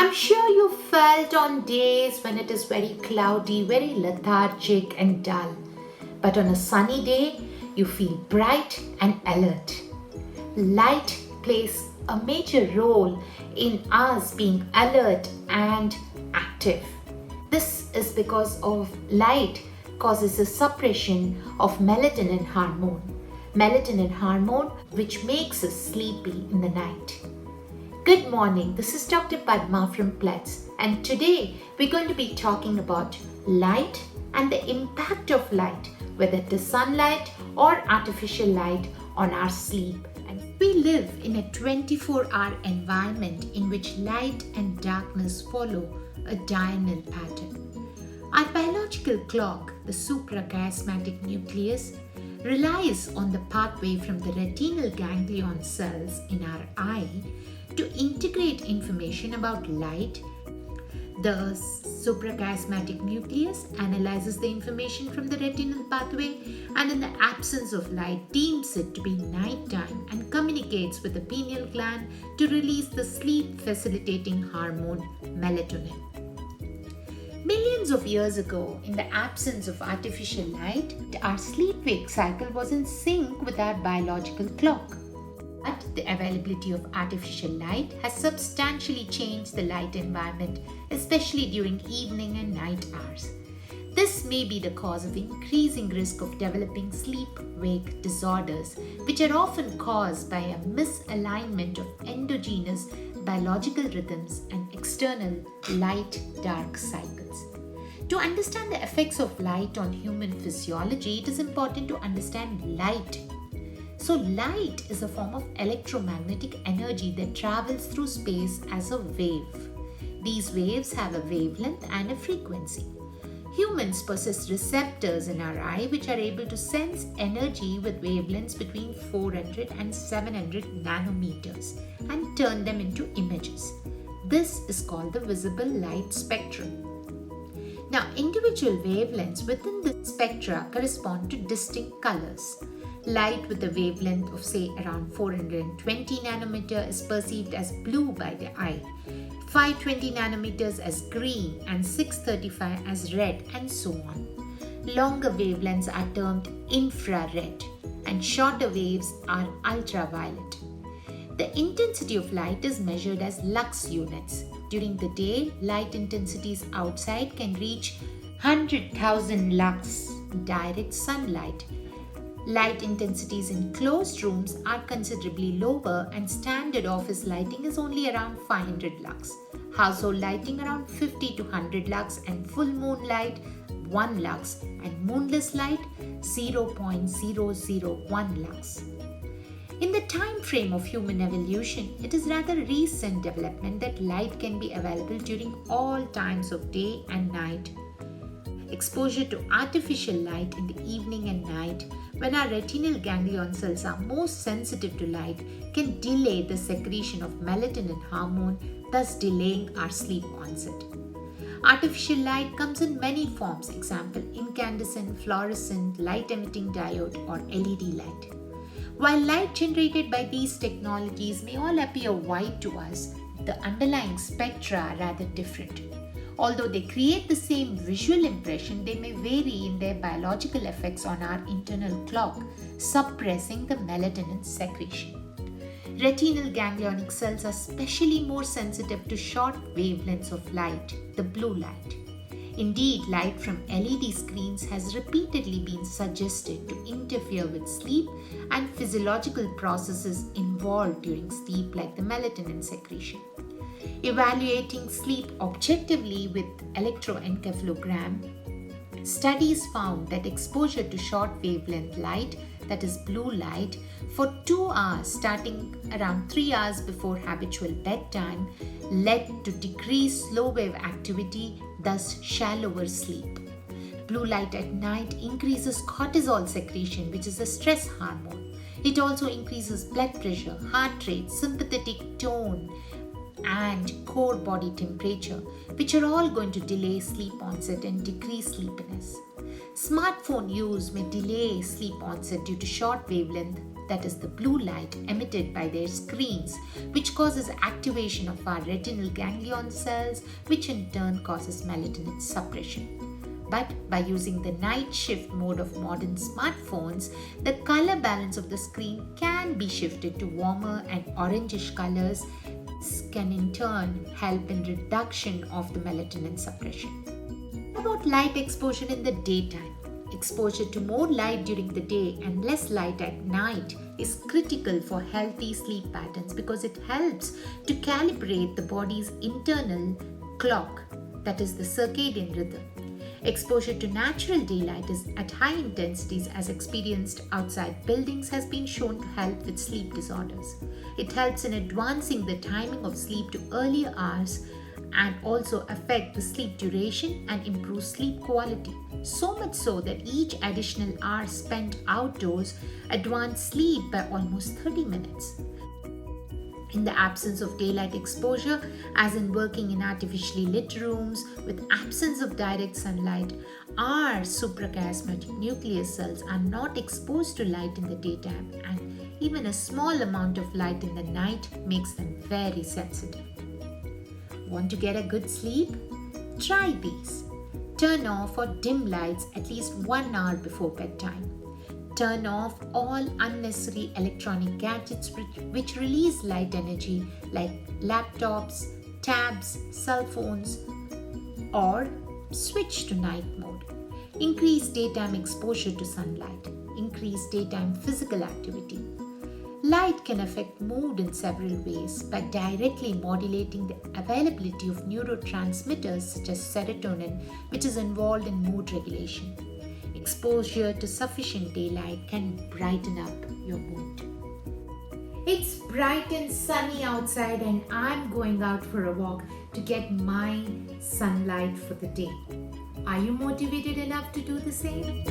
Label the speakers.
Speaker 1: I'm sure you felt on days when it is very cloudy, very lethargic and dull. But on a sunny day, you feel bright and alert. Light plays a major role in us being alert and active. This is because of light causes a suppression of melatonin hormone. Melatonin hormone which makes us sleepy in the night. Good morning, this is Dr. Padma from Pledze, and today we're going to be talking about light and the impact of light, whether it is sunlight or artificial light, on our sleep. And we live in a 24-hour environment in which light and darkness follow a diurnal pattern. Our biological clock, the suprachiasmatic nucleus, relies on the pathway from the retinal ganglion cells in our eye to integrate information about light. The suprachiasmatic nucleus analyzes the information from the retinal pathway and in the absence of light deems it to be nighttime and communicates with the pineal gland to release the sleep facilitating hormone melatonin. Millions of years ago, in the absence of artificial light, our sleep-wake cycle was in sync with our biological clock. But the availability of artificial light has substantially changed the light environment, especially during evening and night hours. This may be the cause of increasing risk of developing sleep-wake disorders, which are often caused by a misalignment of endogenous biological rhythms and external light-dark cycles. To understand the effects of light on human physiology, it is important to understand light. So light is a form of electromagnetic energy that travels through space as a wave. These waves have a wavelength and a frequency. Humans possess receptors in our eye which are able to sense energy with wavelengths between 400 and 700 nanometers and turn them into images. This is called the visible light spectrum. Now, individual wavelengths within the spectra correspond to distinct colors. Light with a wavelength of say around 420 nanometer is perceived as blue by the eye, 520 nanometers as green and 635 as red, and so on. Longer wavelengths are termed infrared and shorter waves are ultraviolet. The intensity of light is measured as lux units. During the day, light intensities outside can reach 100,000 lux in direct sunlight. Light intensities in closed rooms are considerably lower and standard office lighting is only around 500 lux. Household lighting around 50 to 100 lux and full moon light 1 lux and moonless light 0.001 lux. In the time frame of human evolution, it is rather recent development that light can be available during all times of day and night. Exposure to artificial light in the evening and night, when our retinal ganglion cells are most sensitive to light, can delay the secretion of melatonin hormone, thus delaying our sleep onset. Artificial light comes in many forms, example incandescent, fluorescent, light-emitting diode or LED light. While light generated by these technologies may all appear white to us, the underlying spectra are rather different. Although they create the same visual impression, they may vary in their biological effects on our internal clock, suppressing the melatonin secretion. Retinal ganglionic cells are especially more sensitive to short wavelengths of light, the blue light. Indeed, light from LED screens has repeatedly been suggested to interfere with sleep and physiological processes involved during sleep like the melatonin secretion. Evaluating sleep objectively with electroencephalogram, studies found that exposure to short wavelength light, that is blue light, for 2 hours starting around 3 hours before habitual bedtime led to decreased slow wave activity, thus shallower sleep. Blue light at night increases cortisol secretion, which is a stress hormone. It also increases blood pressure, heart rate, sympathetic tone, and core body temperature, which are all going to delay sleep onset and decrease sleepiness. Smartphone use may delay sleep onset due to short wavelength that is the blue light emitted by their screens, which causes activation of our retinal ganglion cells, which in turn causes melatonin suppression. But by using the night shift mode of modern smartphones, the color balance of the screen can be shifted to warmer and orangish colors. This can in turn help in reduction of the melatonin suppression. About light exposure in the daytime. Exposure to more light during the day and less light at night is critical for healthy sleep patterns because it helps to calibrate the body's internal clock, that is the circadian rhythm. Exposure to natural daylight is at high intensities as experienced outside buildings has been shown to help with sleep disorders. It helps in advancing the timing of sleep to earlier hours and also affect the sleep duration and improve sleep quality. So much so that each additional hour spent outdoors advanced sleep by almost 30 minutes. In the absence of daylight exposure, as in working in artificially lit rooms with absence of direct sunlight, our suprachiasmatic nucleus cells are not exposed to light in the daytime, and even a small amount of light in the night makes them very sensitive. Want to get a good sleep? Try these. Turn off or dim lights at least 1 hour before bedtime. Turn off all unnecessary electronic gadgets which release light energy like laptops, tabs, cell phones, or switch to night mode. Increase daytime exposure to sunlight. Increase daytime physical activity. Light can affect mood in several ways by directly modulating the availability of neurotransmitters such as serotonin, which is involved in mood regulation. Exposure to sufficient daylight can brighten up your mood. It's bright and sunny outside and I'm going out for a walk to get my sunlight for the day. Are you motivated enough to do the same?